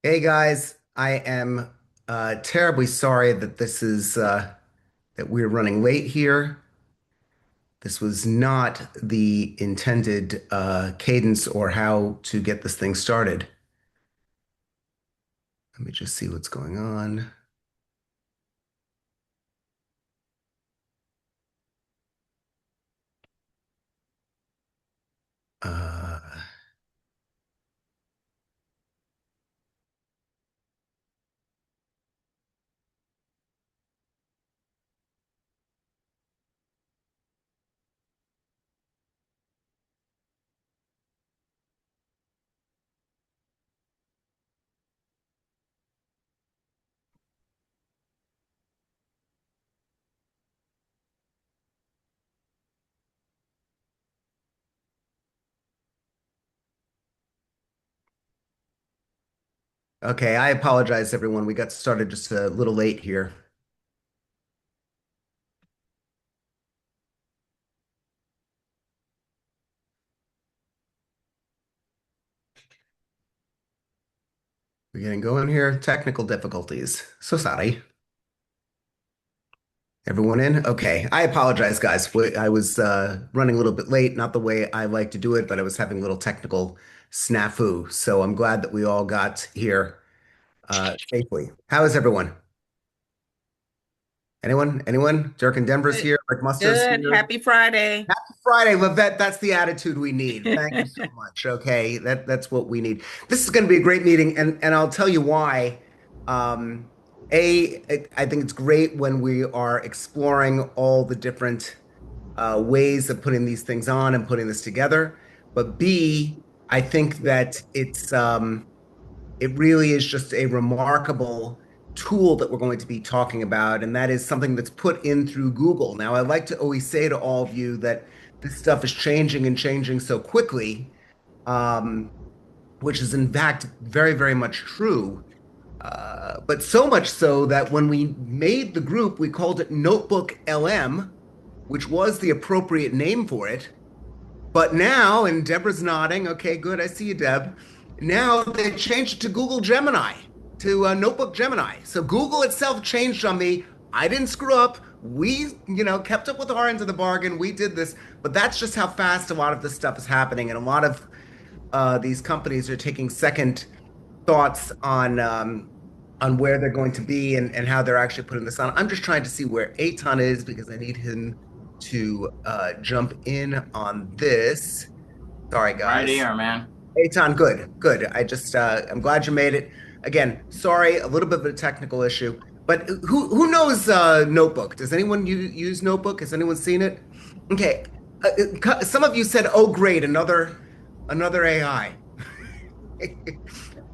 Hey guys, I am terribly sorry that that we're running late here. This was not the intended cadence or how to get this thing started. Let me just see what's going on. Uh, okay, I apologize, everyone. We got started just a little late here. We're getting going here. Technical difficulties. So sorry. Everyone in? Okay. I apologize, guys. I was running a little bit late, not the way I like to do it, but I was having a little technical snafu. So I'm glad that we all got here safely. How is everyone? Anyone? Anyone? Dirk and Denver's Good. here. Rick Musto's Good. here. Happy Friday. Happy Friday, Lavette. That's the attitude we need. Thank you so much. Okay, that's what we need. This is going to be a great meeting, and I'll tell you why. Um, I think it's great when we are exploring all the different ways of putting these things on and putting this together. But B, I think that it really is just a remarkable tool that we're going to be talking about, and that is something that's put in through Google. Now, I like to always say to all of you that this stuff is changing and changing so quickly, um, which is in fact very, very much true. But so much so that when we made the group, we called it Notebook LM, which was the appropriate name for it. But now, and Deborah's nodding. Okay, good. I see you, Deb. Now they changed it to Google Gemini, to Notebook Gemini. So Google itself changed on me. I didn't screw up. We, kept up with our end of the bargain. We did this, but that's just how fast a lot of this stuff is happening, and a lot of these companies are taking second thoughts on where they're going to be and how they're actually putting this on. I'm just trying to see where Aton is because I need him to jump in on this. Sorry, Right guys. here, man. Aton, good, good. I'm glad you made it. Again, sorry, a little bit of a technical issue, but who knows Notebook? Does anyone use Notebook? Has anyone seen it? Okay, some of you said, "Oh, great, another AI."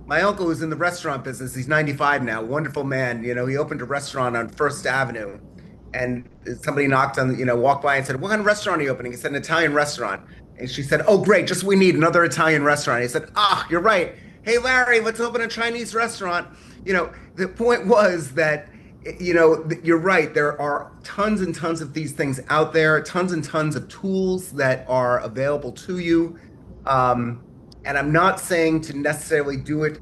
My uncle who's in the restaurant business, he's 95 now, wonderful man. He opened a restaurant on First Avenue, and somebody knocked on, walked by and said, "What kind of restaurant are you opening?" He said, "An Italian restaurant." And she said, "Oh, great, just we need another Italian restaurant." He said, "Ah, you're right. Hey, Larry, let's open a Chinese restaurant." The point was that, you're right. There are tons and tons of these things out there, tons and tons of tools that are available to you. Um, and I'm not saying to necessarily do it,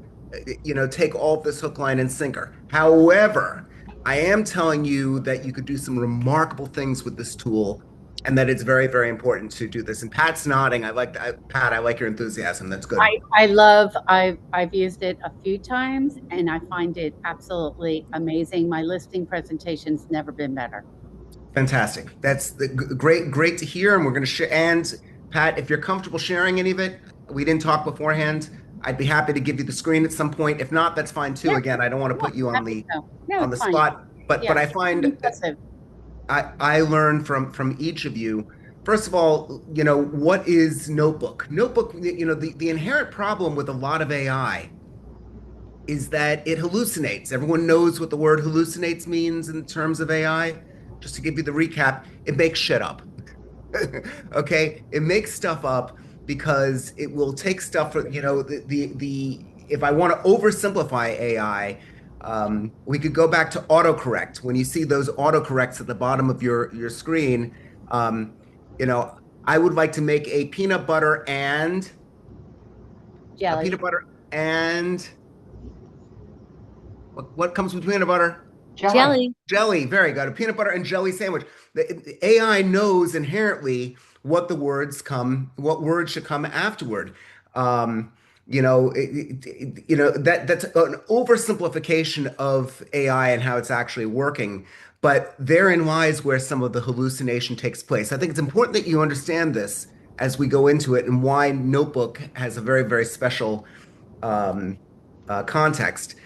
take all of this hook, line, and sinker. However, I am telling you that you could do some remarkable things with this tool and that it's very, very important to do this. And Pat's nodding. Pat, I like your enthusiasm. That's good. I've used it a few times and I find it absolutely amazing. My listing presentation's never been better. Fantastic. That's great to hear. And we're going to share. And Pat, if you're comfortable sharing any of it, we didn't talk beforehand. I'd be happy to give you the screen at some point. If not, that's fine too. Yeah, Again, I don't want to no, put you happy to. No, on the it's fine. spot, but Yeah, I it's find impressive. I learned from each of you. First of all, what is Notebook? Notebook, the inherent problem with a lot of AI is that it hallucinates. Everyone knows what the word hallucinates means in terms of AI. Just to give you the recap, it makes shit up. Okay, it makes stuff up because it will take stuff for, the if I want to oversimplify AI, we could go back to autocorrect. When you see those autocorrects at the bottom of your screen, um, you know, I would like to make a peanut butter and a Jelly. peanut butter and What comes with peanut butter? Jelly. Jelly. Jelly. Very good. A peanut butter and jelly sandwich. The AI knows inherently what words should come afterward. Um, that's an oversimplification of AI and how it's actually working. But therein lies where some of the hallucination takes place. I think it's important that you understand this as we go into it and why Notebook has a very, very special um, context.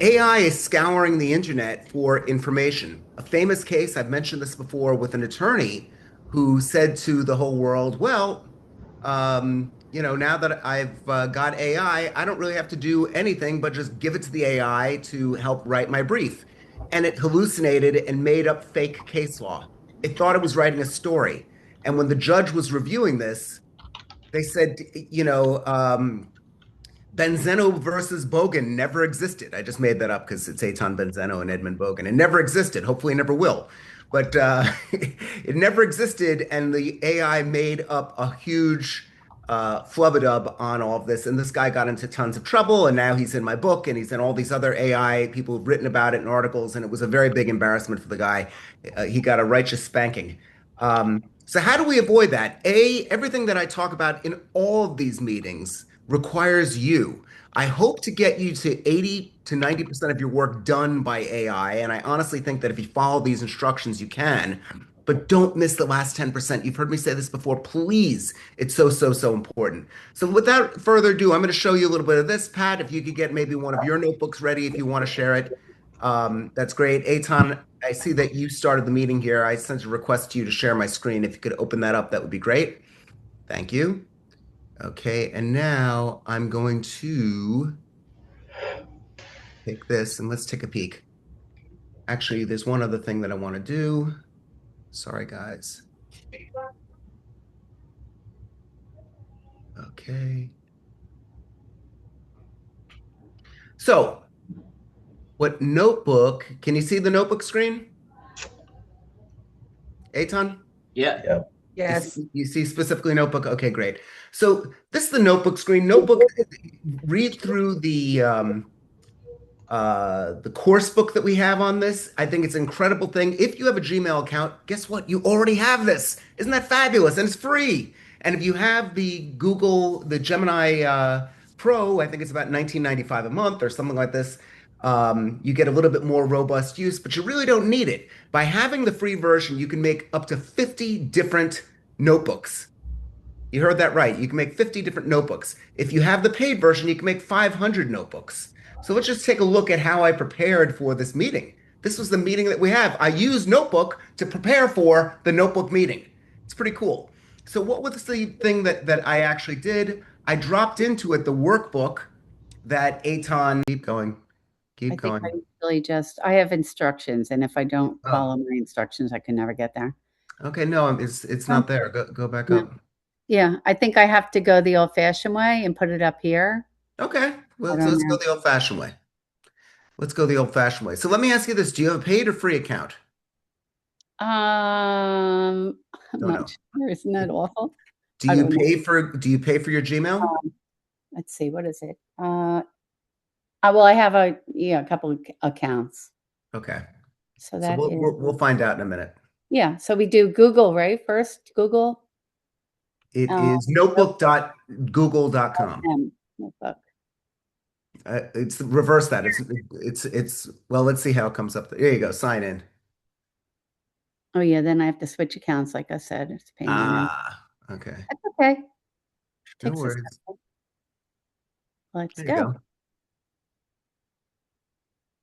AI is scouring the internet for information. A famous case, I've mentioned this before, with an attorney who said to the whole world, well, now that I've got AI, I don't really have to do anything but just give it to the AI to help write my brief. And it hallucinated and made up fake case law. It thought it was writing a story. And when the judge was reviewing this, they said, Benzeno versus Bogen never existed. I just made that up because it's Eitan Benzeno and Edmund Bogen. It never existed. Hopefully, it never will. But it never existed, and the AI made up a huge flubbadub on all of this. And this guy got into tons of trouble, and now he's in my book, and he's in all these other AI. People have written about it in articles, and it was a very big embarrassment for the guy. He got a righteous spanking. So how do we avoid that? Everything that I talk about in all of these meetings requires you. I hope to get you to 80 to 90% of your work done by AI. And I honestly think that if you follow these instructions, you can. But don't miss the last 10%. You've heard me say this before. Please. It's so, so, so important. So without further ado, I'm going to show you a little bit of this, Pat. If you could get maybe one of your notebooks ready if you want to share it, that's great. Eitan, I see that you started the meeting here. I sent a request to you to share my screen. If you could open that up, that would be great. Thank you. Okay, and now I'm going to take this and let's take a peek. Actually, there's one other thing that I want to do. Sorry, guys. Okay. So, what notebook, can you see the notebook screen? Eitan? Yeah. Yep. Yes. You see specifically notebook? Okay, great. So this is the notebook screen. Notebook, read through the course book that we have on this. I think it's an incredible thing. If you have a Gmail account, guess what? You already have this. Isn't that fabulous? And it's free. And if you have the Gemini Pro, I think it's about 19.95 a month or something like this. You get a little bit more robust use, but you really don't need it. By having the free version, you can make up to 50 different notebooks. You heard that right. You can make 50 different notebooks. If you have the paid version, you can make 500 notebooks. So let's just take a look at how I prepared for this meeting. This was the meeting that we have. I used Notebook to prepare for the Notebook meeting. It's pretty cool. So what was the thing that I actually did? I dropped into it the workbook that Eitan, I keep think I going. usually I have instructions, and if I don't Oh, follow my instructions, I can never get there. okay. No, it's Oh, not there. Go back no. up. Yeah, I think I have to go the old-fashioned way and put it up here. Okay. I Well, so don't let's go know. the old-fashioned way. Let's go the old-fashioned way. So let me ask you this. Do you have a paid or free account? I'm Don't know. not sure. Isn't that awful? Do I you don't know. pay for your Gmail? Let's see, what is it? Well, I have a couple of accounts. Okay. So So that is, we'll find out in a minute. yeah. So we do Google, right? First, Google. It Uh, is notebook.google.com. Notebook. It's reverse that. It's well, let's see how it comes up. There you go. Sign in. Oh yeah, then I have to switch accounts, like I said. It's a pain in the neck. Okay. That's okay. No Takes a worries. second. Let's There you go. go.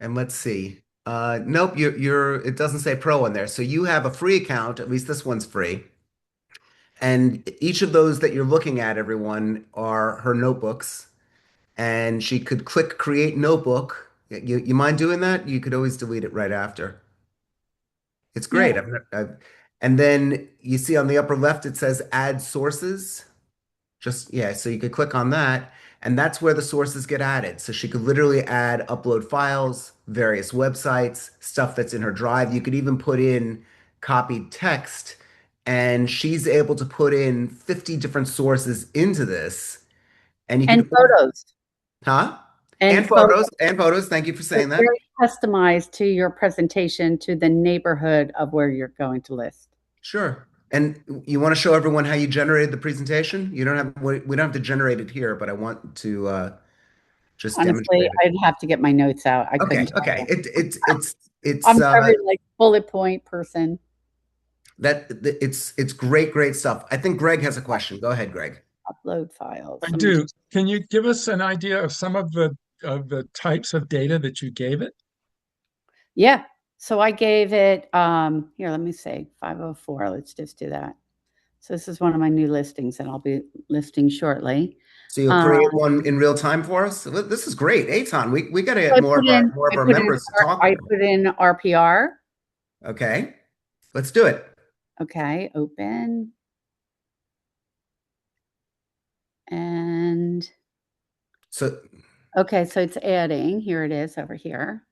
And let's see. Nope, you're it doesn't say pro in there. So you have a free account, at least this one's free. And each of those that you're looking at, everyone, are her notebooks. And she could click create notebook. You mind doing that? You could always delete it right after. It's Yeah. great. And then you see on the upper left, it says add sources. Just, yeah, so you could click on that, and that's where the sources get added. So she could literally add upload files, various websites, stuff that's in her drive. You could even put in copied text, and she's able to put in 50 different sources into this. And you And could, photos. huh? And And photo. photos, and photos. Thank you for It's saying that. very customized to your presentation, to the neighborhood of where you're going to list. Sure. And you want to show everyone how you generated the presentation? You don't have, we don't have to generate it here, but I want to just Honestly, demonstrate it. I'd have to get my notes out. I couldn't Okay, tell okay. you. It's I'm very like bullet point person. it's great stuff. I think Greg has a question. Go ahead, Greg. Upload files. I Let me do. just, Can you give us an idea of some of the types of data that you gave it? yeah. So I gave it, here, let me say 504. Let's just do that. So this is one of my new listings that I'll be listing shortly. So you'll Um, create one in real time for us? Well, this is great. Aton, we got to so get more of our members to talk I more. put in RPR. Okay, let's do it. Okay, open. And So okay, so it's adding. Here it is over here.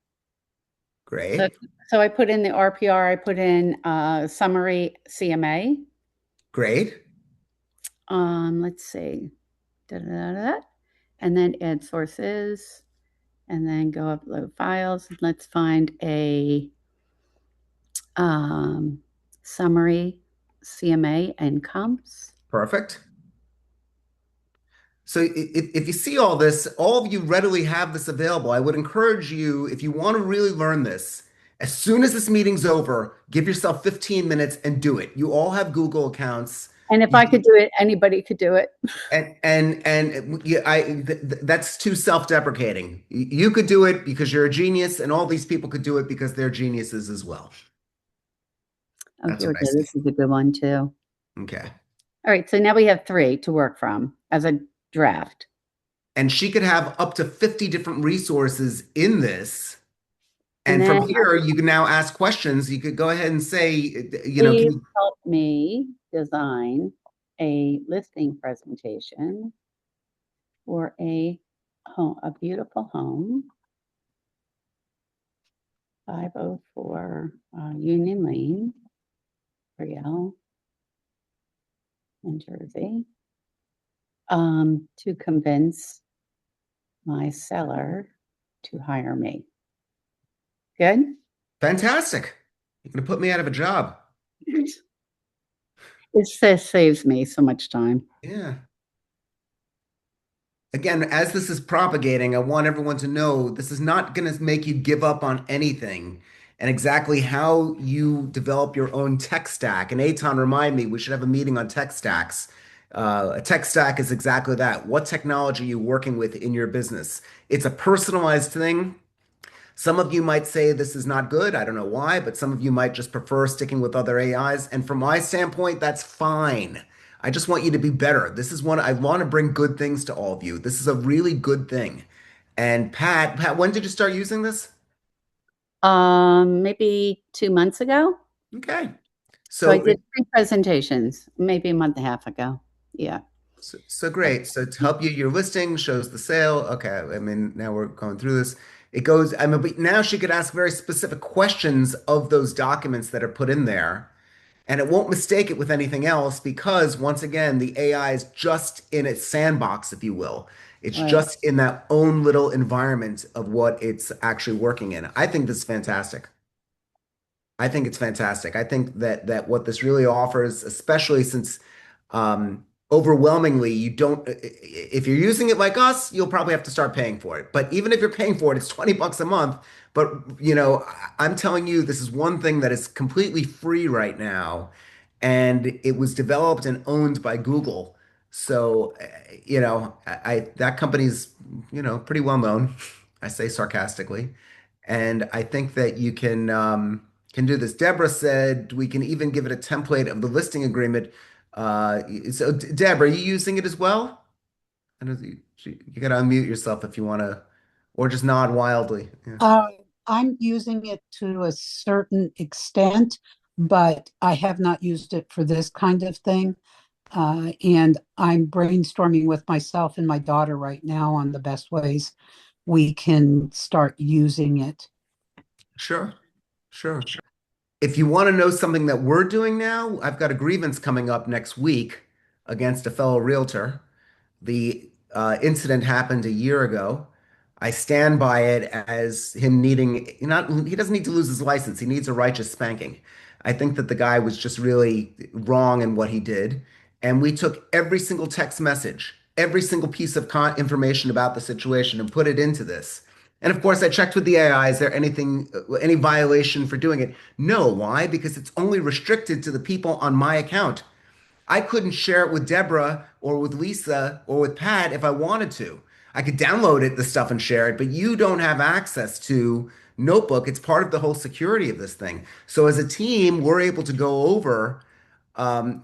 So, great, so I put in the RPR, I put in summary CMA. great. Let's see. Da, da, da, da. And then add sources and then go upload files. Let's find a summary CMA and comps. Perfect. So if you see all this, all of you readily have this available. I would encourage you, if you want to really learn this, as soon as this meeting's over, give yourself 15 minutes and do it. You all have Google accounts. And if I could do it, anybody could do it. And yeah, that's too self-deprecating. You could do it because you're a genius, and all these people could do it because they're geniuses as well. Oh, That's here we what I go. see. This is a good one too. Okay. All right, so now we have 3 to work from as a draft. And she could have up to 50 different resources in this. And And then from here, you can now ask questions. You could go ahead and say, can please you, help me design a listing presentation for a home, a beautiful home, 504 Union Lane, Brielle, New Jersey, to convince my seller to hire me. Good? fantastic. You're going to put me out of a job. It saves me so much time. Yeah. Again, as this is propagating, I want everyone to know this is not going to make you give up on anything and exactly how you develop your own tech stack. And Aton, remind me, we should have a meeting on tech stacks. A tech stack is exactly that. What technology are you working with in your business? It's a personalized thing. Some of you might say this is not good. I don't know why, but some of you might just prefer sticking with other AIs. And from my standpoint, that's fine. I just want you to be better. This is one I want to bring good things to all of you. This is a really good thing. And Pat, when did you start using this? Maybe 2 months ago. Okay. So I So, did 3 presentations, maybe a month and a half ago. Yeah. so great. So to help you, your listing shows the sale. Okay. I mean, now we're going through this. It goes, I mean, but now she could ask very specific questions of those documents that are put in there. And it won't mistake it with anything else because, once again, the AI is just in its sandbox, if you will. It's Right. just in that own little environment of what it's actually working in. I think this is fantastic. I think it's fantastic. I think that what this really offers, especially since overwhelmingly you don't, if you're using it like us, you'll probably have to start paying for it. But even if you're paying for it, it's 20 bucks a month. But I'm telling you, this is one thing that is completely free right now, and it was developed and owned by Google. So, that company's, pretty well known. I say sarcastically. And I think that you can do this. Deborah said we can even give it a template of the listing agreement. So Deborah, are you using it as well? I know that you got to unmute yourself if you want to, or just nod wildly. Yeah. Uh, I'm using it to a certain extent, but I have not used it for this kind of thing. And I'm brainstorming with myself and my daughter right now on the best ways we can start using it. Sure, sure. If you want to know something that we're doing now, I've got a grievance coming up next week against a fellow realtor. The incident happened a year ago. I stand by it as him needing, not, he doesn't need to lose his license. He needs a righteous spanking. I think that the guy was just really wrong in what he did. And we took every single text message, every single piece of information about the situation and put it into this. And of course, I checked with the AI, is there anything, any violation for doing it? No. Why? Because it's only restricted to the people on my account. I couldn't share it with Deborah or with Lisa or with Pat if I wanted to. I could download it, the stuff, and share it, but you don't have access to Notebook. It's part of the whole security of this thing. So as a team, we're able to go over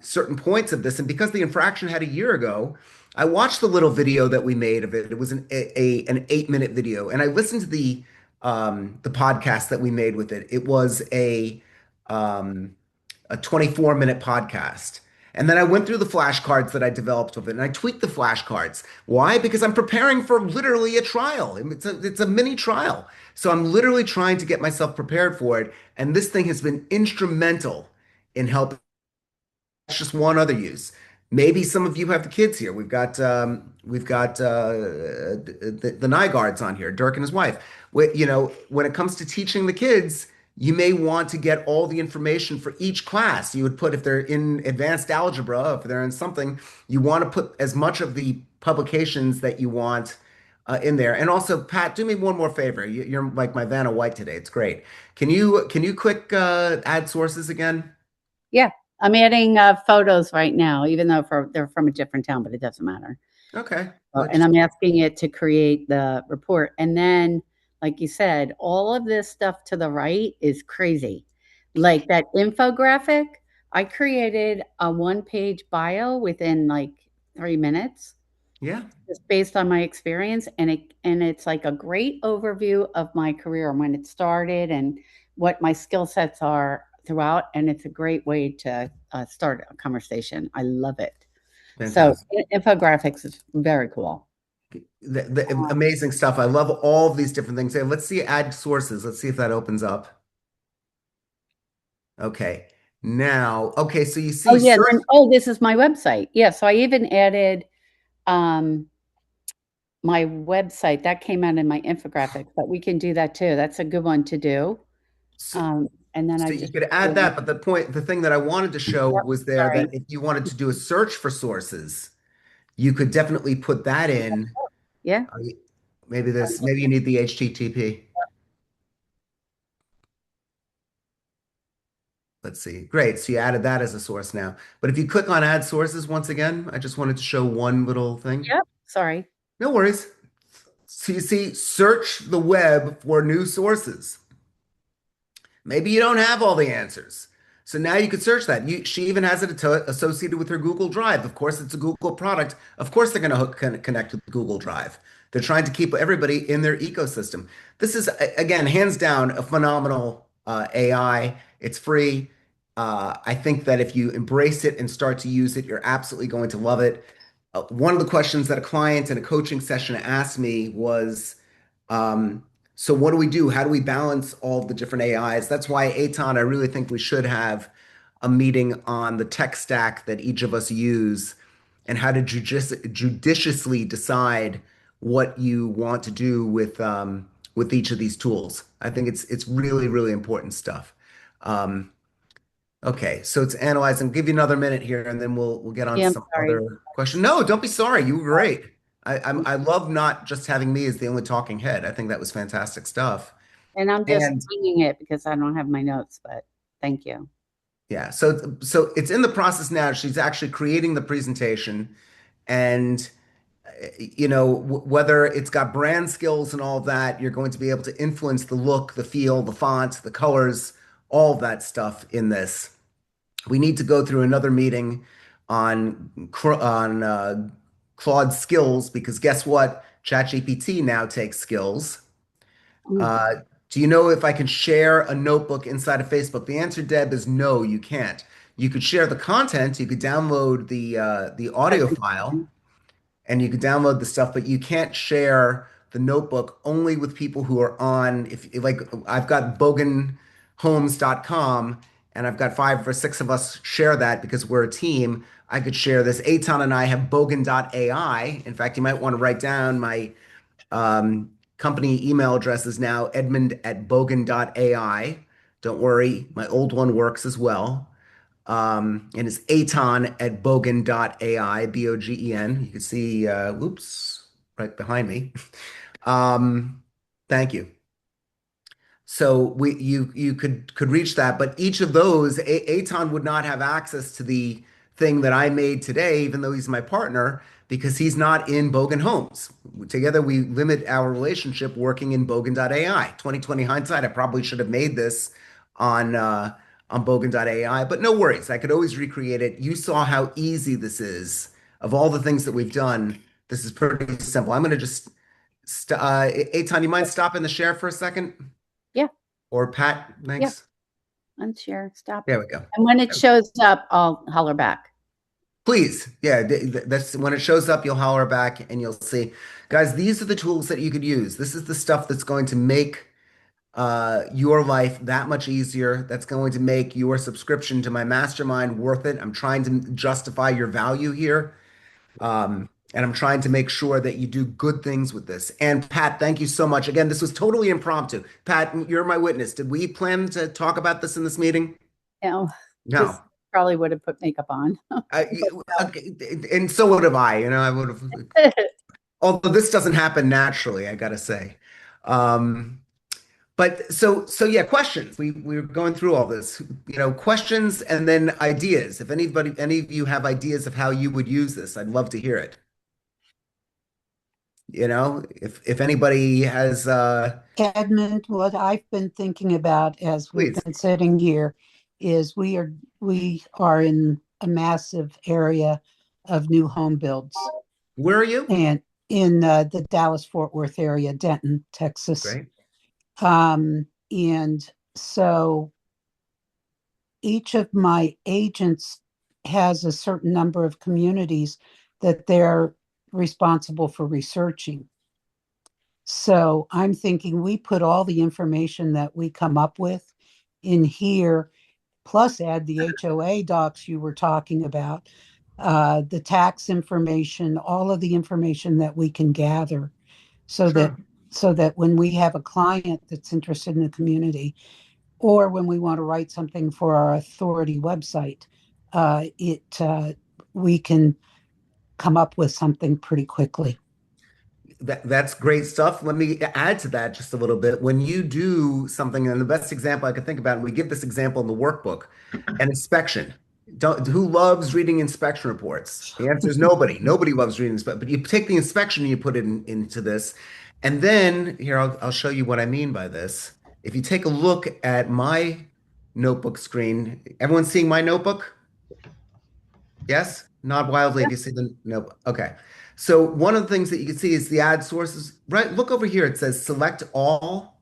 certain points of this. And because the infraction had a year ago, I watched the little video that we made of it. It was an 8-minute video, and I listened to the podcast that we made with it. It was a 24-minute podcast. And then I went through the flashcards that I developed with it, and I tweaked the flashcards. Why? Because I'm preparing for literally a trial. It's a mini trial. So I'm literally trying to get myself prepared for it. And this thing has been instrumental in helping. That's just one other use. Maybe some of you have the kids here. We've got the Nygaards on here, Dirk and his wife. When it comes to teaching the kids, you may want to get all the information for each class. You would put, if they're in advanced algebra, if they're in something, you want to put as much of the publications that you want in there. And also, Pat, do me one more favor. You're like my Vanna White today. It's great. Can you quick add sources again? Yeah, I'm adding photos right now, even though they're from a different town, but it doesn't matter. Okay. And I'm asking it to create the report. And then, like you said, all of this stuff to the right is crazy. Like that infographic, I created a 1-page bio within like 3 minutes. Yeah. Just based on my experience, and it's like a great overview of my career and when it started and what my skill sets are throughout, and it's a great way to start a conversation. I love it. Fantastic. So infographics is very cool. The amazing stuff. I love all of these different things. Let's see, add sources. Let's see if that opens up. Okay. Now, okay, so you see, Oh yeah, this is my website. Yeah, so I even added my website that came out in my infographic, but we can do that too. That's a good one to do. And then so I you just could add that, but the thing that I wanted to show was there sorry. that if you wanted to do a search for sources, you could definitely put that in. Yeah. Maybe you need the HTTP. Let's see. Great. So you added that as a source now. But if you click on add sources once again, I just wanted to show one little thing. Yep. Sorry. No worries. So you see, search the web for new sources. Maybe you don't have all the answers. So now you could search that. She even has it associated with her Google Drive. Of course, it's a Google product. Of course, they're going to connect with Google Drive. They're trying to keep everybody in their ecosystem. This is, again, hands down, a phenomenal AI. It's free. I think that if you embrace it and start to use it, you're absolutely going to love it. One of the questions that a client in a coaching session asked me was, so what do we do? How do we balance all the different AIs? That's why, Eitan, I really think we should have a meeting on the tech stack that each of us use and how to judiciously decide what you want to do with each of these tools. I think it's really, really important stuff. Okay, so it's analyzing. I'll give you another minute here, and then we'll get on to some other question. No, don't be sorry. You were great. I love not just having me as the only talking head. I think that was fantastic stuff. And I'm just winging it because I don't have my notes, but thank you. Yeah, so it's in the process now. She's actually creating the presentation, and whether it's got brand skills and all that, you're going to be able to influence the look, the feel, the font, the colors, all of that stuff in this. We need to go through another meeting on Claude skills, because guess what? ChatGPT now takes skills. Do you know if I can share a notebook inside of Facebook? The answer, Deb, is no, you can't. You could share the content. You could download the audio file, and you could download the stuff, but you can't share the notebook only with people who are on. If like, I've got bogenhomes.com, and I've got 5 or 6 of us share that because we're a team. I could share this. Eitan and I have bogen.ai. In fact, you might want to write down my company email address is now edmund@bogen.ai. Don't worry, my old one works as well. And it's aton@bogen.ai, Bogen. You can see, whoops, right behind me. Thank you. So you could reach that, but each of those, Aton would not have access to the thing that I made today, even though he's my partner, because he's not in Bogen Homes. Together we limit our relationship working in Bogen.ai. 2020 hindsight, I probably should have made this on Bogen.ai, but no worries. I could always recreate it. You saw how easy this is. Of all the things that we've done, this is pretty simple. I'm going to just, Aton, you mind stopping the share for a second? Yeah. Or Pat, thanks. Unshare, stop. There we go. And when it shows up, I'll holler back. Please. Yeah, that's when it shows up, you'll holler back and you'll see. Guys, these are the tools that you could use. This is the stuff that's going to make your life that much easier. That's going to make your subscription to my mastermind worth it. I'm trying to justify your value here. And I'm trying to make sure that you do good things with this. And Pat, thank you so much. Again, this was totally impromptu. Pat, you're my witness. Did we plan to talk about this in this meeting? No. No. Just probably would have put makeup on. Okay, and so would have I. I would have. Although this doesn't happen naturally, I gotta say. But so yeah, questions. We were going through all this, questions and then ideas. If any of you have ideas of how you would use this, I'd love to hear it. If anybody has Edmund, what I've been thinking about as we've Please. been sitting here is we are in a massive area of new home builds. Where are you? And in the Dallas-Fort Worth area, Denton, Texas. Great. And so each of my agents has a certain number of communities that they're responsible for researching. So I'm thinking we put all the information that we come up with in here, plus add the HOA docs you were talking about, the tax information, all of the information that we can gather so that when we have a client that's interested in the community, or when we want to write something for our authority website, we can come up with something pretty quickly. That's great stuff. Let me add to that just a little bit. When you do something, and the best example I could think about, and we give this example in the workbook, an inspection. Who loves reading inspection reports? The answer is nobody. Nobody loves reading inspection. But you take the inspection and you put it into this. And then here, I'll show you what I mean by this. If you take a look at my notebook screen, everyone seeing my notebook? Yes? Nod wildly if you see the notebook. Okay. So one of the things that you can see is the ad sources, right? Look over here. It says select all.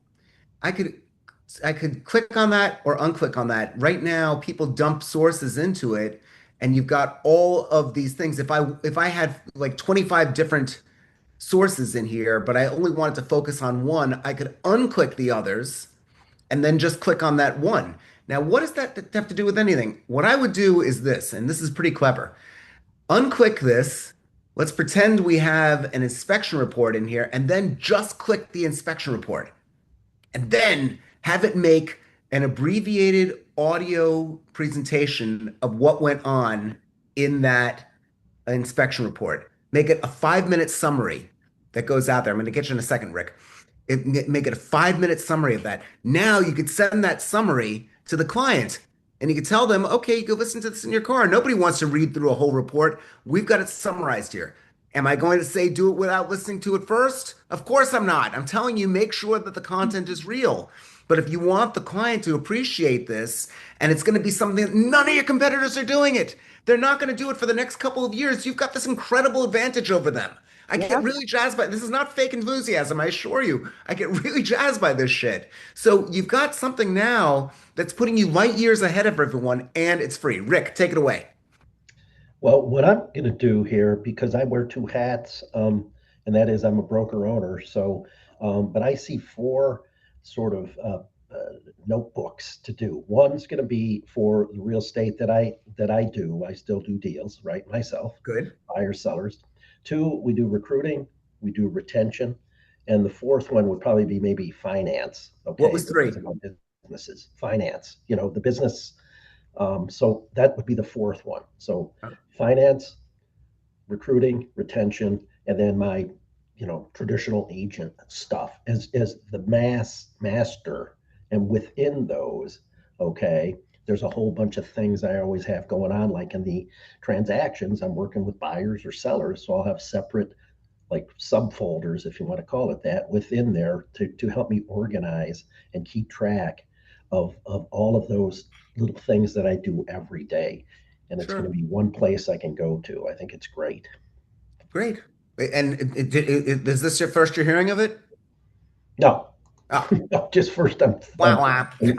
I could click on that or unclick on that. Right now, people dump sources into it, and you've got all of these things. If I had like 25 different sources in here, but I only wanted to focus on one, I could unclick the others and then just click on that one. Now, what does that have to do with anything? What I would do is this, and this is pretty clever. Unclick this. Let's pretend we have an inspection report in here, and then just click the inspection report. And then have it make an abbreviated audio presentation of what went on in that inspection report. Make it a 5-minute summary that goes out there. I'm going to get you in a second, Rick. Make it a 5-minute summary of that. Now you could send that summary to the client and you could tell them, okay, you can listen to this in your car. Nobody wants to read through a whole report. We've got it summarized here. Am I going to say do it without listening to it first? Of course I'm not. I'm telling you, make sure that the content is real. But if you want the client to appreciate this, and it's going to be something that none of your competitors are doing it, they're not going to do it for the next couple of years. You've got this incredible advantage over them. I get really jazzed by this. Is not fake enthusiasm, I assure you. I get really jazzed by this shit. So you've got something now that's putting you light years ahead of everyone, and it's free. Rick, take it away. Well, what I'm going to do here, because I wear two hats, and that is I'm a broker owner. So, but I see four sort of notebooks to do. One's going to be for the real estate that I do. I still do deals, right? Myself. Good. Buyers, sellers. Two, we do recruiting, we do retention, And the fourth one would probably be maybe finance. What Okay, was three? because of my businesses, finance, the business. So that would be the fourth one. So finance, recruiting, retention, and then my, traditional agent stuff as the master. And within those, okay, there's a whole bunch of things I always have going on, like in the transactions, I'm working with buyers or sellers, so I'll have separate like subfolders, if you want to call it that, within there to help me organize and keep track of all of those little things that I do every day. And it's going to Sure. be one place I can go to. I think it's great. Great. And is this your first you're hearing of it? No, Oh, no, just first wah, wah. the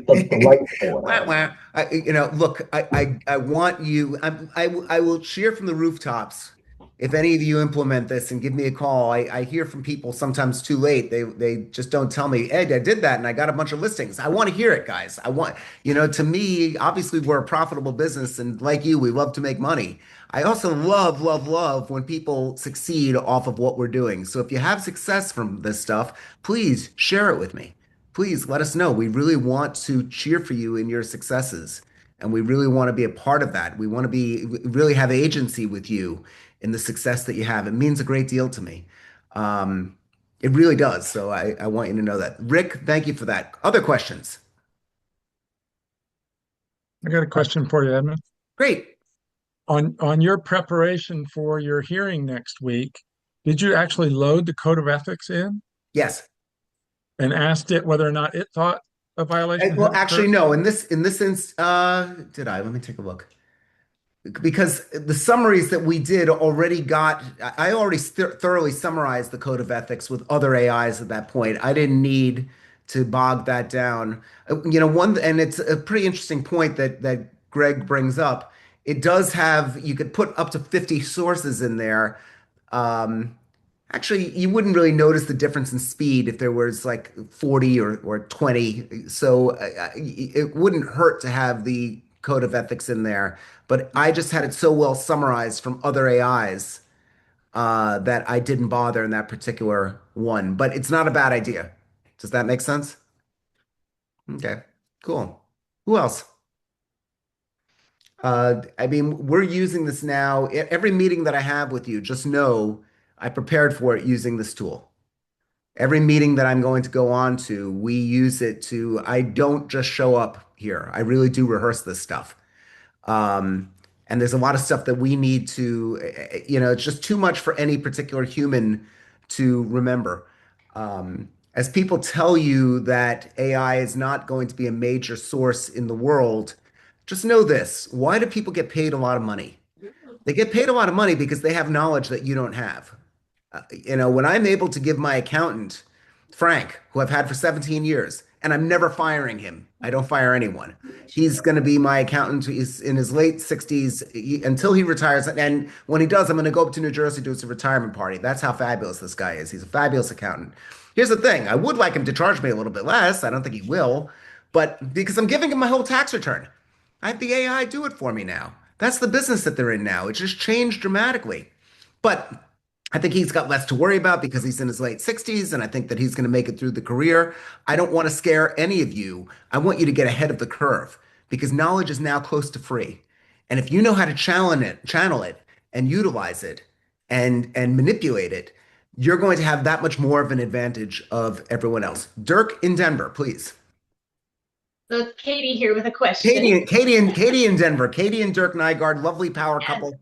light going Wah, on. wah. Look, I want you, I will cheer from the rooftops if any of you implement this and give me a call. I hear from people sometimes too late. They just don't tell me, Ed, I did that and I got a bunch of listings. I want to hear it, guys. To me, obviously we're a profitable business and like you, we love to make money. I also love, love, love when people succeed off of what we're doing. So if you have success from this stuff, please share it with me. Please let us know. We really want to cheer for you in your successes, and we really want to be a part of that. We want to really have agency with you in the success that you have. It means a great deal to me. Um, it really does. So I want you to know that. Rick, thank you for that. Other questions? I got a question for you, Edmund. Great. On your preparation for your hearing next week, did you actually load the code of ethics in Yes. and asked it whether or not it thought a violation Well, had actually, occurred? no. In this instance, did I? Let me take a look. Because the summaries that we did already got, I already thoroughly summarized the code of ethics with other AIs at that point. I didn't need to bog that down. And it's a pretty interesting point that Greg brings up. It does have, you could put up to 50 sources in there. Um, Actually, you wouldn't really notice the difference in speed if there was like 40 or 20. So it wouldn't hurt to have the code of ethics in there. But I just had it so well summarized from other AIs that I didn't bother in that particular one. But it's not a bad idea. Does that make sense? Okay, cool. Who else? I mean, we're using this now. Every meeting that I have with you, just know I prepared for it using this tool. Every meeting that I'm going to go on to, we use it to, I don't just show up here. I really do rehearse this stuff. Um, and there's a lot of stuff that we need to, it's just too much for any particular human to remember. As people tell you that AI is not going to be a major source in the world, just know this. Why do people get paid a lot of money? They get paid a lot of money because they have knowledge that you don't have. When I'm able to give my accountant, Frank, who I've had for 17 years, and I'm never firing him. I don't fire anyone. He's going to be my accountant. He's in his late 60s until he retires. And when he does, I'm going to go up to New Jersey to his retirement party. That's how fabulous this guy is. He's a fabulous accountant. Here's the thing. I would like him to charge me a little bit less. I don't think he will, but because I'm giving him my whole tax return. I have the AI do it for me now. That's the business that they're in now. It's just changed dramatically. But I think he's got less to worry about because he's in his late 60s, and I think that he's going to make it through the career. I don't want to scare any of you. I want you to get ahead of the curve because knowledge is now close to free. And if you know how to channel it and utilize it and manipulate it, you're going to have that much more of an advantage of everyone else. Dirk in Denver, please. So it's Katie here with a Katie, question. Katie in Denver. Katie and Dirk Nygaard, lovely power couple.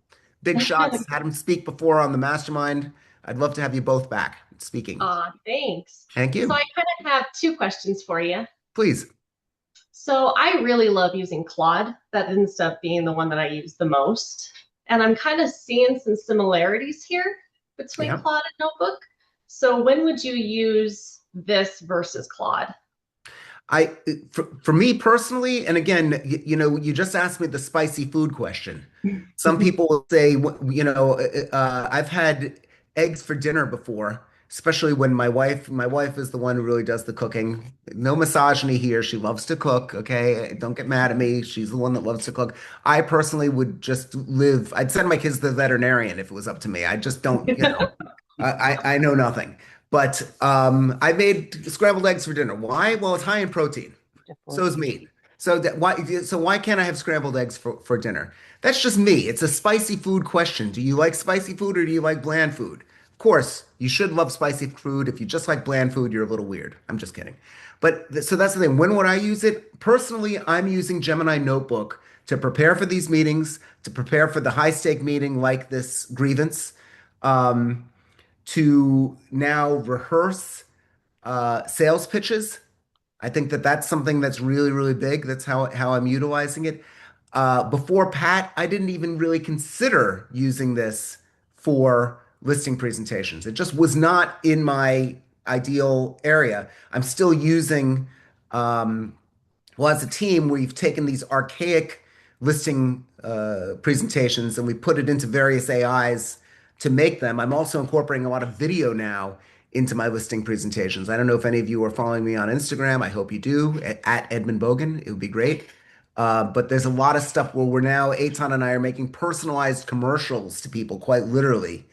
Big shots. Had them speak before on the Mastermind. I'd love to have you both back speaking. Thanks. Thank you. So I kind of have two questions for you. Please. So I really love using Claude. That ends up being the one that I use the most. And I'm kind of seeing some similarities here between Claude and Notebook. So when would you use this versus Claude? For me personally, and again, you just asked me the spicy food question. Some people will say, I've had eggs for dinner before, especially when my wife is the one who really does the cooking. No misogyny here. She loves to cook. Okay. Don't get mad at me. She's the one that loves to cook. I personally would just I'd send my kids to the veterinarian if it was up to me. I just don't, I know nothing. But I made scrambled eggs for dinner. Why? Well, it's high in protein. So is meat. So why can't I have scrambled eggs for dinner? That's just me. It's a spicy food question. Do you like spicy food or do you like bland food? Of course, you should love spicy food. If you just like bland food, you're a little weird. I'm just kidding. But so that's the thing. When would I use it? Personally, I'm using Gemini Notebook to prepare for these meetings, to prepare for the high stake meeting like this grievance, um, to now rehearse sales pitches. I think that that's something that's really, really big. That's how I'm utilizing it. Before Pat, I didn't even really consider using this for listing presentations. It just was not in my ideal area. I'm still using well, as a team, we've taken these archaic listing presentations and we put it into various AIs to make them. I'm also incorporating a lot of video now into my listing presentations. I don't know if any of you are following me on Instagram. I hope you do, at Edmund Bogen. It would be great. But there's a lot of stuff where we're now, Eitan and I are making personalized commercials to people, quite literally.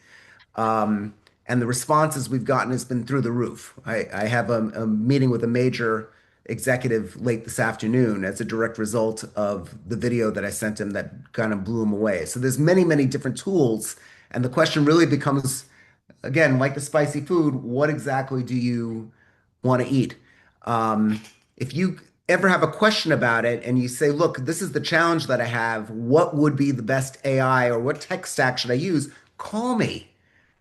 And the responses we've gotten has been through the roof. I have a meeting with a major executive late this afternoon as a direct result of the video that I sent him that kind of blew him away. So there's many, many different tools. And the question really becomes, again, like the spicy food, what exactly do you want to eat? If you ever have a question about it and you say, look, this is the challenge that I have, what would be the best AI or what tech stack should I use? Call me.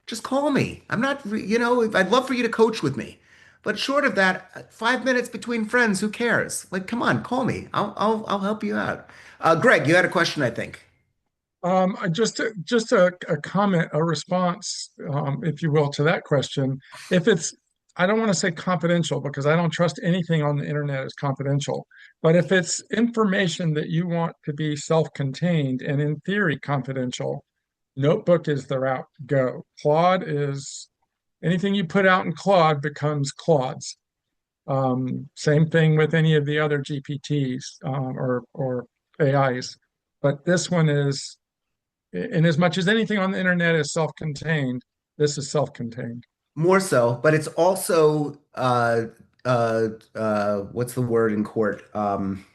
Just call me. I'm not, I'd love for you to coach with me. But short of that, 5 minutes between friends, who cares? Like, come on, call me. I'll help you out. Greg, you had a question, I think. Just a comment, a response, if you will, to that question. If it's, I don't want to say confidential because I don't trust anything on the internet as confidential. But if it's information that you want to be self-contained and in theory confidential, Notebook is the route to go. Claude is anything you put out in Claude becomes Claude's. Same thing with any of the other GPTs or AIs. But this one is, in as much as anything on the internet is self-contained, this is self-contained. More so, but it's also what's the word in court? I'm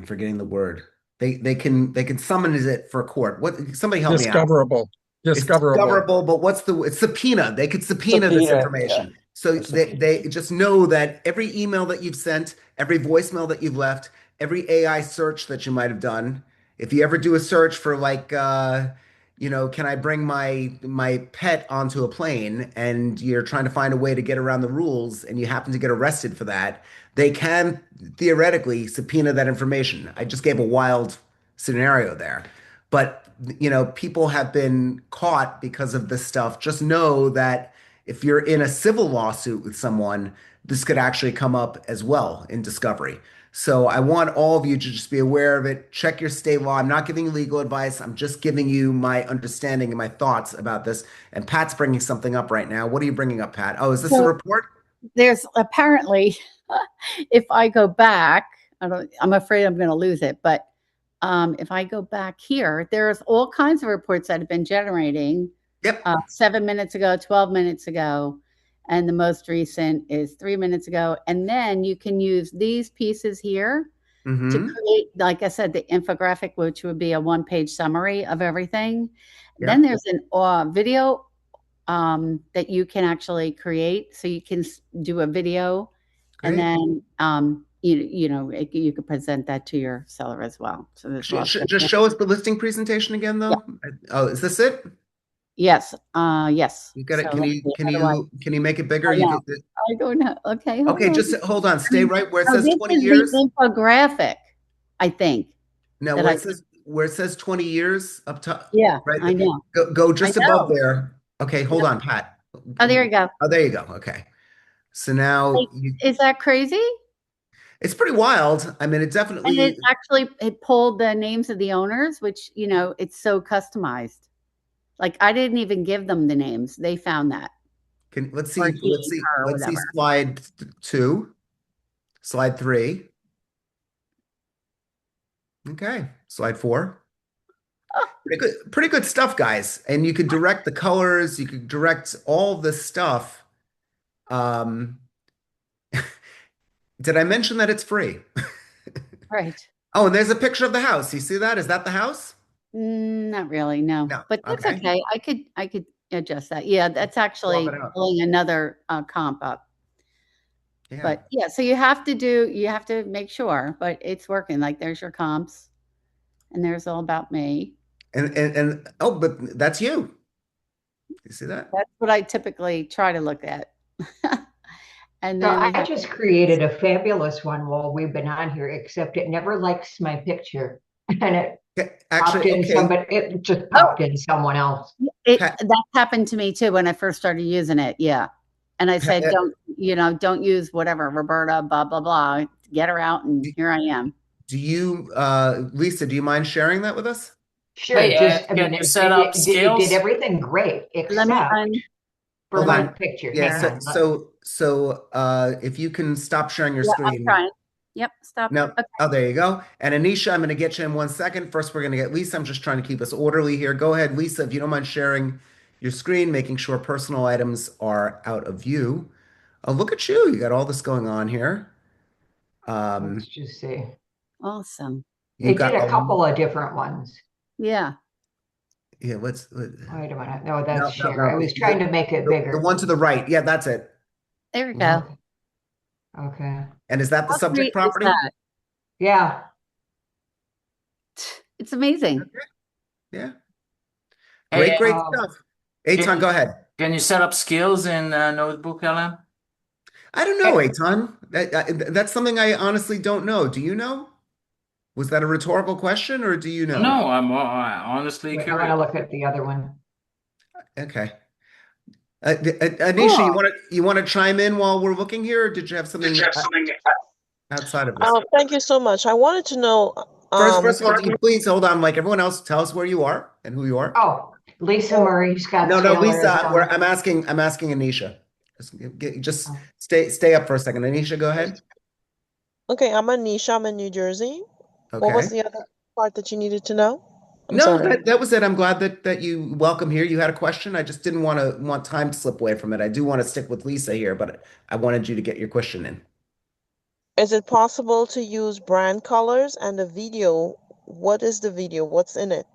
forgetting the word. They can summon it for court. What? Somebody help me out. Discoverable. It's Discoverable. discoverable, but it's subpoena. They could subpoena this Subpoena, yeah. information. So they just know that every email that you've sent, every voicemail that you've left, every AI search that you might have done. If you ever do a search for like can I bring my pet onto a plane and you're trying to find a way to get around the rules and you happen to get arrested for that, they can theoretically subpoena that information. I just gave a wild scenario there. But people have been caught because of this stuff. Just know that if you're in a civil lawsuit with someone, this could actually come up as well in discovery. So I want all of you to just be aware of it. Check your state law. I'm not giving you legal advice. I'm just giving you my understanding and my thoughts about this. And Pat's bringing something up right now. What are you bringing up, Pat? Oh, is this a report? There's apparently, if I go back, I'm afraid I'm going to lose it, but if I go back here, there's all kinds of reports that have been generating. Yep. 7 minutes ago, 12 minutes ago, and the most recent is 3 minutes ago. And then you can use these pieces here to create, like I said, the infographic, which would be a one-page summary of everything. Yep. Then there's an video that you can actually create. So you can do a video, Great. and then you could present that to your seller as well. So there's Just show us the listing presentation again, though. Yeah. Oh, is this it? Yes. Yes. You got it. So Can you make it bigger? I don't know. Okay. Okay, just hold on. Stay right where it says this 20 is years. The infographic, I think. No, where it says 20 years up top. Yeah, right. I know. Go just above there. Okay, hold on, Pat. Oh, there you go. Oh, there you go. Okay. So now is that crazy? It's pretty wild. I mean, it definitely. And it pulled the names of the owners, which it's so customized. Like I didn't even give them the names; they found that. Let's see slide 2, slide 3. Okay, slide 4. Pretty good stuff, guys. And you could direct the colors, you could direct all this stuff. Um, did I mention that it's free? Right. Oh, and there's a picture of the house. You see that? Is that the house? Not really, no. No. But that's Okay. okay. I could adjust that. Yeah, that's Swap actually it out. pulling another comp up. Yeah. But yeah, so you have to make sure, but it's working. Like there's your comps and there's all about me. And oh, but that's you. You see that? That's what I typically try to look at. And So then we I have just created a fabulous one while we've been on here, except it never likes my picture. And it popped Actually, in okay. it just popped in someone else. Pat, that happened to me too when I first started using it. Yeah. And I said, don't use whatever, Roberta, blah, blah, blah. Get her out, and here I am. do you, Lisa, do you mind sharing that with us? Sure, Hey, just I can mean, you set up it did skills? everything great Let me except for Hold one on. picture. Yeah, Hang so on. if you can stop sharing your Yeah, I'm screen. trying. Yep, stop. No. Okay. Oh, there you go. And Anisha, I'm going to get you in 1 second. First, we're going to get Lisa. I'm just trying to keep us orderly here. Go ahead, Lisa, if you don't mind sharing your screen, making sure personal items are out of view. Oh, look at you. You got all this going on here. Let's just see. Awesome. You It got did a couple of different ones. Yeah. Yeah, Wait a minute. No, that's share. no. I was trying to make it The bigger. one to the right. Yeah, that's it. There we go. Okay. And is that the How subject great is property? that? Yeah. It's amazing. Yeah. Hey, Great stuff. Eitan, go ahead. Can you set up skills in NotebookLM? I don't know, Eitan. That's something I honestly don't know. Do you know? Was that a rhetorical question, or do you know? No, I'm honestly Wait, I want curious. to look at the other one. Okay. Anisha, Cool. you want to chime in while we're looking here, or did you have something outside of this? Thank you so much. I wanted to know, First of all, please hold on, like everyone else, tell us where you are and who you are. Oh, Lisa Murray, Scott No, Taylor, Lisa, Arizona. I'm asking Anisha. Just stay up for a second. Anisha, go ahead. okay, I'm Anisha. I'm in New Jersey. What was Okay. the other part that you needed to know? I'm No, sorry. that was it. I'm glad that you welcome here. You had a question. I just didn't want time to slip away from it. I do want to stick with Lisa here, but I wanted you to get your question in. Is it possible to use brand colors and the video? What is the video? What's in it?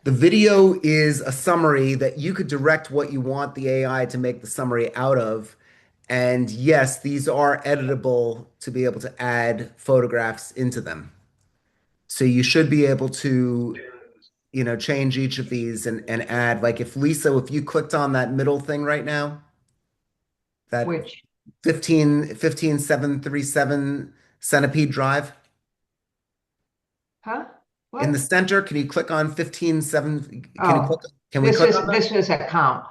The video is a summary that you could direct what you want the AI to make the summary out of. And yes, these are editable to be able to add photographs into them. So you should be able to, change each of these and add, like if you clicked on that middle thing right now, that Which? 15737 Centipede Drive. Huh? What? In the center, can you click on 157? Oh, Can we click on that? this was a comp.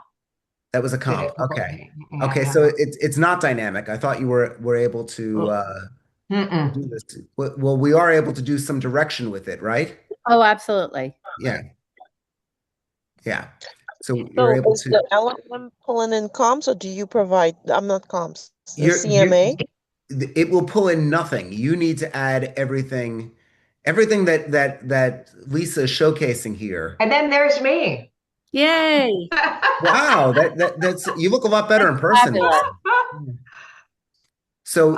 That was a comp. Okay. Okay, so it's not dynamic. I thought you were able to do this. Well, we are able to do some direction with it, right? Oh, absolutely. Yeah. Yeah. So you're able is to. the LLM pulling in comps, or do you provide? I'm not comps. The You're, CMA. It will pull in nothing. You need to add everything that Lisa is showcasing here. And then there's me. Yay. Wow, that's you look a lot better in person. Fabulous. So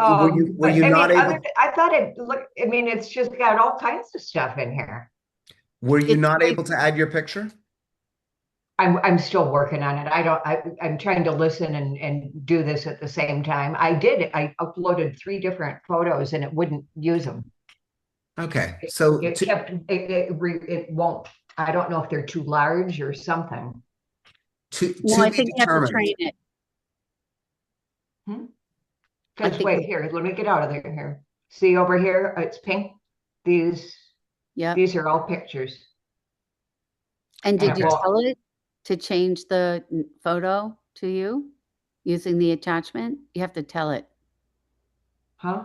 were you not able? I thought it looked. I mean, it's just got all kinds of stuff in here. Were you It's not great. able to add your picture? I'm still working on it. I'm trying to listen and do this at the same time. I uploaded 3 different photos and it wouldn't use them. Okay, so It won't. I don't know if they're too large or something. to No, I be think you have to determined. train it. Because think wait, here, let me get out of there here. See over here, it's pink. These Yeah. these are all pictures. And did it you won't. tell it to change the photo to you using the attachment? You have to tell it. Huh?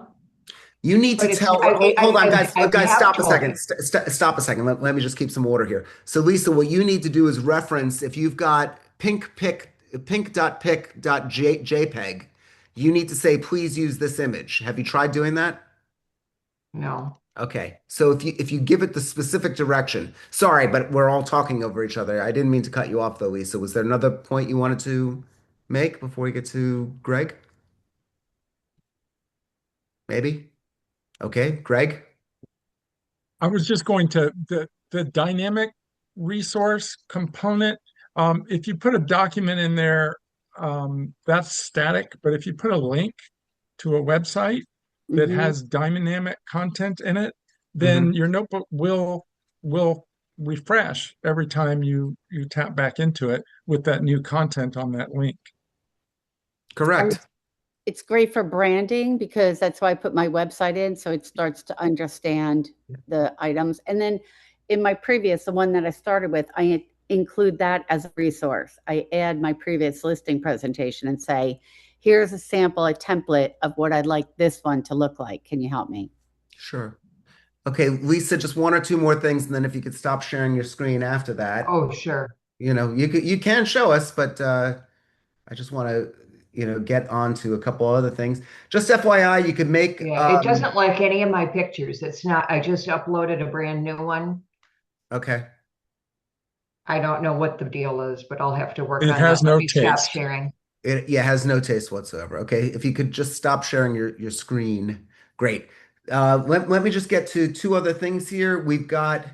You need to But tell. I Hold on, have guys, stop a told second. it. Stop a second. Let me just keep some order here. So, Lisa, what you need to do is reference if you've got pink.pic.jpg, you need to say, please use this image. Have you tried doing that? No. Okay. So if you give it the specific direction, sorry, but we're all talking over each other. I didn't mean to cut you off though, Lisa. Was there another point you wanted to make before we get to Greg? Maybe? Okay, Greg? I was just going to the dynamic resource component. If you put a document in there, that's static. But if you put a link to a website that Mhm. has dynamic content in it, Hmm. then your notebook will refresh every time you tap back into it with that new content on that link. And Correct. it's great for branding because that's why I put my website in, so it starts to understand the items. And then in my previous, the one that I started with, I include that as a resource. I add my previous listing presentation and say, here's a sample, a template of what I'd like this one to look like. Can you help me? Sure. Okay, Lisa, just one or two more things, and then if you could stop sharing your screen after that. Oh, sure. You can show us, but I just want to, get on to a couple other things. Just FYI, you could make Yeah, it doesn't like any of my pictures. It's not, I just uploaded a brand new one. okay. I don't know what the deal is, but I'll have to work It on has that. Let no me stop taste. sharing. It yeah, has no taste whatsoever. Okay, if you could just stop sharing your screen, great. Let me just get to two other things here. We've got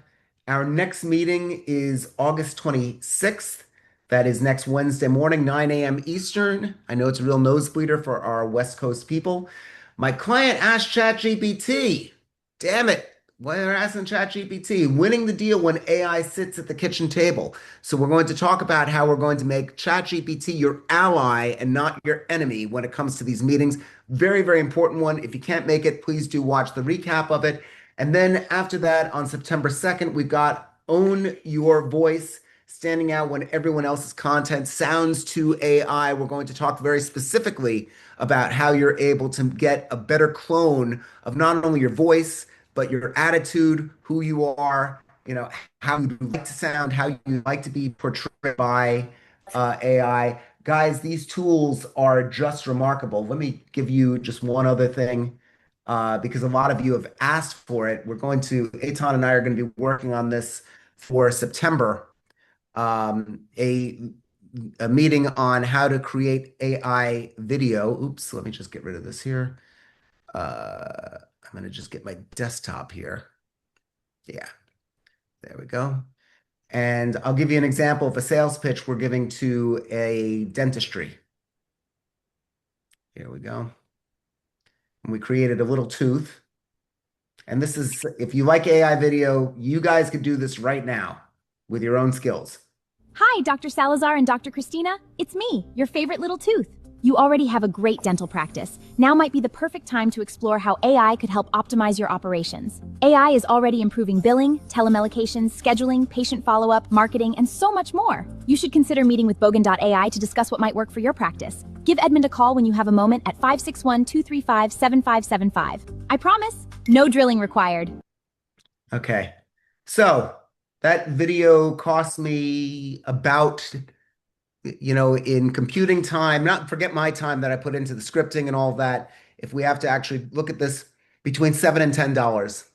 our next meeting is August 26th. That is next Wednesday morning, 9 a.m. Eastern. I know it's a real nosebleeder for our West Coast people. My client asked ChatGPT. Damn it. Why are asking ChatGPT? Winning the deal when AI sits at the kitchen table. So we're going to talk about how we're going to make ChatGPT your ally and not your enemy when it comes to these meetings. Very, very important one. If you can't make it, please do watch the recap of it. And then after that, on September 2nd, we've got Own Your Voice, standing out when everyone else's content sounds to AI. We're going to talk very specifically about how you're able to get a better clone of not only your voice, but your attitude, who you are, how you like to sound, how you like to be portrayed by AI. Guys, these tools are just remarkable. Let me give you just one other thing, because a lot of you have asked for it. Eitan and I are going to be working on this for September, a meeting on how to create AI video. Oops, let me just get rid of this here. I'm going to just get my desktop here. Yeah, there we go. And I'll give you an example of a sales pitch we're giving to a dentistry. Here we go. And we created a little tooth. And this is, if you like AI video, you guys could do this right now with your own skills. Hi, Dr. Salazar and Dr. Christina. It's me, your favorite little tooth. You already have a great dental practice. Now might be the perfect time to explore how AI could help optimize your operations. AI is already improving billing, telemedications, scheduling, patient follow-up, marketing, and so much more. You should consider meeting with Bogen.ai to discuss what might work for your practice. Give Edmund a call when you have a moment at 561-235-7575. I promise, no drilling required. Okay. So that video cost me about, in computing time, not forget my time that I put into the scripting and all of that. If we have to actually look at this, between $7 and $10,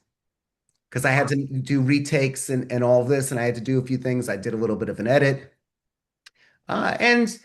because I had to do retakes and all of this, and I had to do a few things. I did a little bit of an edit. And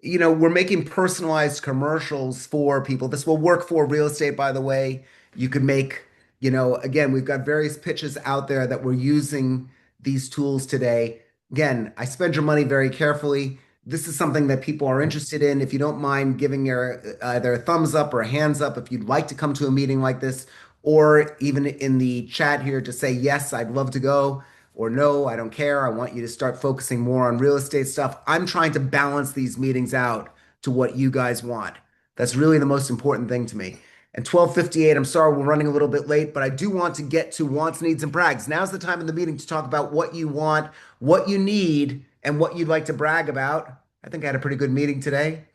we're making personalized commercials for people. This will work for real estate, by the way. You could make, again, we've got various pitches out there that we're using these tools today. Again, I spend your money very carefully. This is something that people are interested in. If you don't mind giving your either a thumbs up or a hands up if you'd like to come to a meeting like this, or even in the chat here to say, yes, I'd love to go, or no, I don't care. I want you to start focusing more on real estate stuff. I'm trying to balance these meetings out to what you guys want. That's really the most important thing to me. And 12:58, I'm sorry we're running a little bit late, but I do want to get to wants, needs, and brags. Now's the time in the meeting to talk about what you want, what you need, and what you'd like to brag about. I think I had a pretty good meeting today.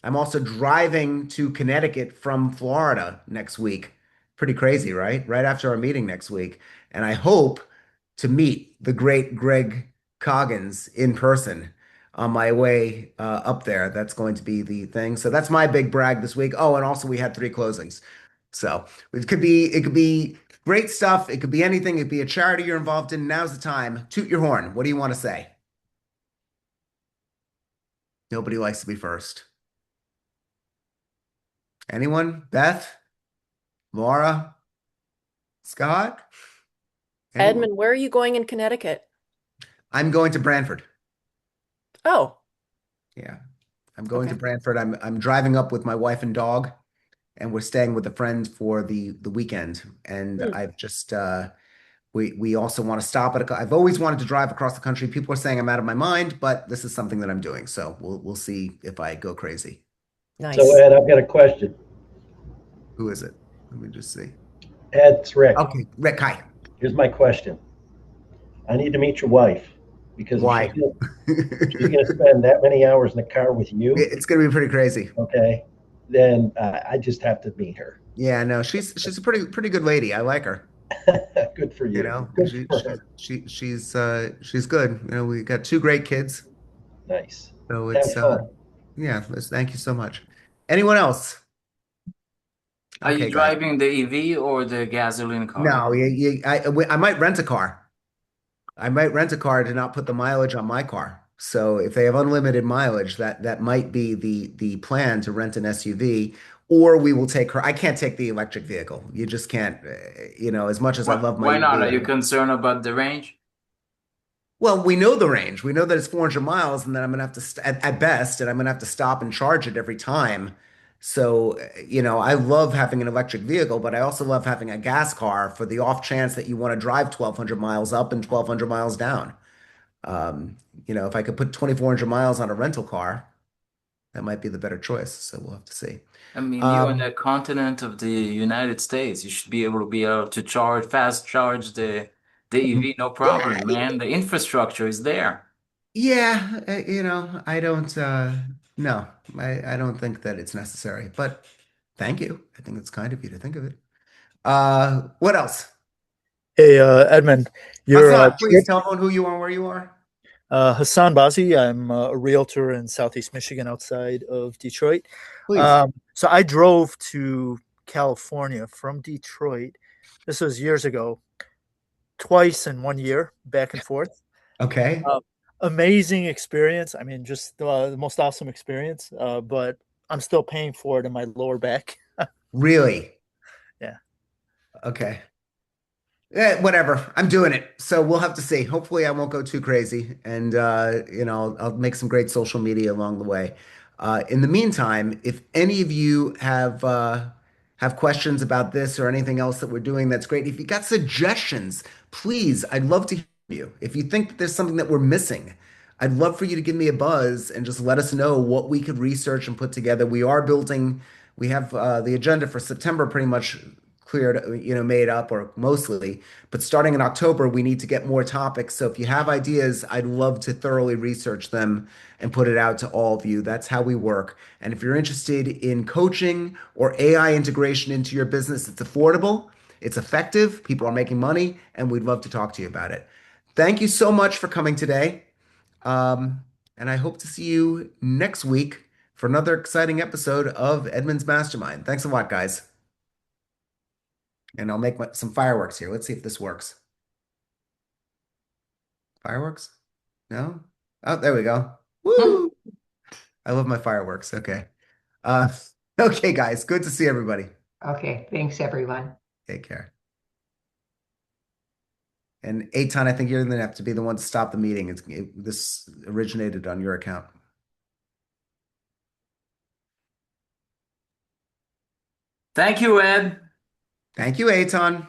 I'm also driving to Connecticut from Florida next week. Pretty crazy, right? Right after our meeting next week. And I hope to meet the great Greg Coggins in person on my way up there. That's going to be the thing. So that's my big brag this week. Oh, and also we had 3 closings. So it could be Great stuff. It could be anything. It could be a charity you're involved in. Now's the time. Toot your horn. What do you want to say? Nobody likes to be first. Anyone? Beth? Laura? Scott? Anyone? Edmund, where are you going in Connecticut? I'm going to Branford. Oh, Yeah. I'm going to okay. Branford. I'm driving up with my wife and dog, and we're staying with a friend for the weekend. And Hmm. I've just we also want to stop at I've always wanted to drive across the country. People are saying I'm out of my mind, but this is something that I'm doing. So we'll see if I go crazy. Nice. So Ed, I've got a question. Who is it? Let me just see. Ed, it's Rick. Okay, Rick, hi. Here's my question. I need to meet your wife because if Why? she's gonna spend that many hours in the car with you, It's gonna be pretty crazy. okay, then I just have to meet her. Yeah, no, she's a pretty good lady. I like her. Good for you. You know, Good for her. she's good. You know, we got two great kids. Nice. So Have it's fun. yeah, thank you so much. Anyone else? Are you Okay, guys. driving the EV or the gasoline car? No, I might rent a car. I might rent a car to not put the mileage on my car. So if they have unlimited mileage, that might be the plan to rent an SUV, or we will take her. I can't take the electric vehicle. You just can't, you know, as much as I love my Why not? Are EV. you concerned about the range? Well, we know the range. We know that it's 400 miles, and then I'm gonna have to at best, and I'm gonna have to stop and charge it every time. So, you know, I love having an electric vehicle, but I also love having a gas car for the off chance that you want to drive 1,200 miles up and 1,200 miles down. Um, you know, if I could put 2,400 miles on a rental car, that might be the better choice. So we'll have to see. I mean, you're on Um, the continent of the United States. You should be able to charge, fast charge the EV, no yeah, problem, man. The infrastructure is there. yeah, you know, I don't, no, I don't think that it's necessary, but thank you. I think it's kind of you to think of it. What else? Hey, Edmund, your Hassan, please trip, tell everyone who you are and where you are. Hassan Bazi. I'm a realtor in Southeast Michigan outside of Detroit. Please. So I drove to California from Detroit. This was years ago, twice in 1 year, back and forth. Okay. Amazing experience. I mean, just the most awesome experience, but I'm still paying for it in my lower back. Really? Yeah. Okay. Whatever. I'm doing it. So we'll have to see. Hopefully I won't go too crazy and you know, I'll make some great social media along the way. In the meantime, if any of you have questions about this or anything else that we're doing, that's great. If you got suggestions, please, I'd love to hear you. If you think that there's something that we're missing, I'd love for you to give me a buzz and just let us know what we could research and put together. We have the agenda for September pretty much cleared, you know, made up or mostly. But starting in October, we need to get more topics. So if you have ideas, I'd love to thoroughly research them and put it out to all of you. That's how we work. And if you're interested in coaching or AI integration into your business, it's affordable, it's effective, people are making money, and we'd love to talk to you about it. Thank you so much for coming today. And I hope to see you next week for another exciting episode of Edmund's Mastermind. Thanks a lot, guys. And I'll make some fireworks here. Let's see if this works. Fireworks? No? Oh, there we go. Woo! I love my fireworks. Okay. Uh, okay, guys. Good to see everybody. Okay, thanks everyone. Take care. And Eitan, I think you're going to have to be the one to stop the meeting. This originated on your account. Thank you, Ed. Thank you, Eitan.